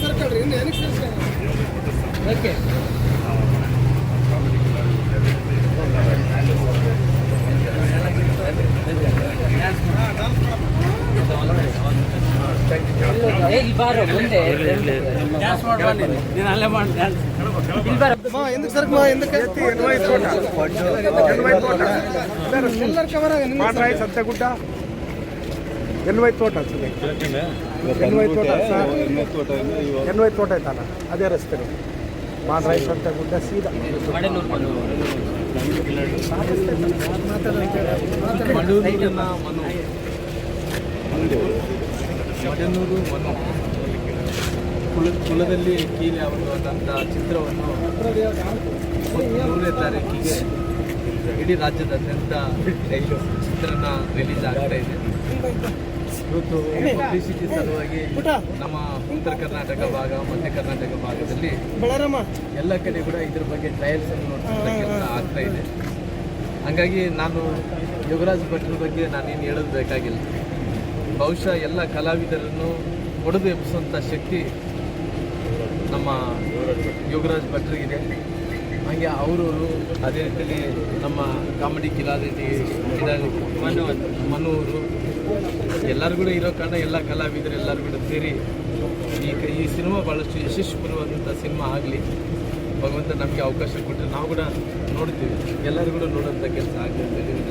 Circle ರೀ okay Santegudda NY ತೋಟ NY ತೋಟ ಐತಲ್ಲ ಅದೇ ರಸ್ತೆ ಮಾನ್ರಾಯ್ ಸಂತೆಗುಡ್ಡ ಸೀದಾ ಮಡನೂರು ಕುಲದಲ್ಲಿ ಕೀಲಿ ಆಗುವಂಥ ಚಿತ್ರವನ್ನು 3ನೇ ತಾರೀಕಿಗೆ ಇಡೀ ರಾಜ್ಯದಾದ್ಯಂತ ಚಿತ್ರನ ರಿಲೀಸ್ ಆಗ್ತಾ ಇದೆ. ಇವತ್ತು ಪಬ್ಲಿಸಿಟಿ ಸಲುವಾಗಿ ನಮ್ಮ ಉತ್ತರ ಕರ್ನಾಟಕ ಭಾಗ, ಮಧ್ಯ ಕರ್ನಾಟಕ ಭಾಗದಲ್ಲಿ ಎಲ್ಲ ಕಡೆ ಕೂಡ ಇದ್ರ ಬಗ್ಗೆ ಟ್ರಯಲ್ಸ್ ಅನ್ನು ನೋಡ್ತಾ ಕೆಲಸ ಆಗ್ತಾ ಇದೆ. ಹಾಗಾಗಿ ನಾನು ಯೋಗರಾಜ್ ಭಟ್ರ ಬಗ್ಗೆ ನಾನೇನು ಹೇಳೋದು ಬೇಕಾಗಿಲ್ಲ. ಬಹುಶಃ ಎಲ್ಲ ಕಲಾವಿದರನ್ನು ಒಡೆದು ಎಬ್ಬಿಸುವಂಥ ಶಕ್ತಿ ನಮ್ಮ ಯೋಗರಾಜ್ ಭಟ್ರಿಗಿದೆ. ಹಾಗೆ ಅವರು ಅದೇ ರೀತಿಯಲ್ಲಿ ನಮ್ಮ ಕಾಮಿಡಿ ಕಿಲಾದಿ ಮನೂರು ಎಲ್ಲರೂ ಕೂಡ ಇರೋ ಕಾರಣ ಎಲ್ಲ ಕಲಾವಿದರು ಎಲ್ಲರೂ ಕೂಡ ಸೇರಿ ಈ ಸಿನಿಮಾ ಭಾಳಷ್ಟು ಯಶಸ್ವಿಪರವಾದಂಥ ಸಿನಿಮಾ ಆಗಲಿ ಭಗವಂತ ನಮಗೆ ಅವಕಾಶ ಕೊಟ್ಟರೆ ನಾವು ಕೂಡ ನೋಡ್ತೀವಿ, ಎಲ್ಲರೂ ಕೂಡ ನೋಡೋಂಥ ಕೆಲಸ ಆಗಲಿ ಅಂತ ಹೇಳಿ.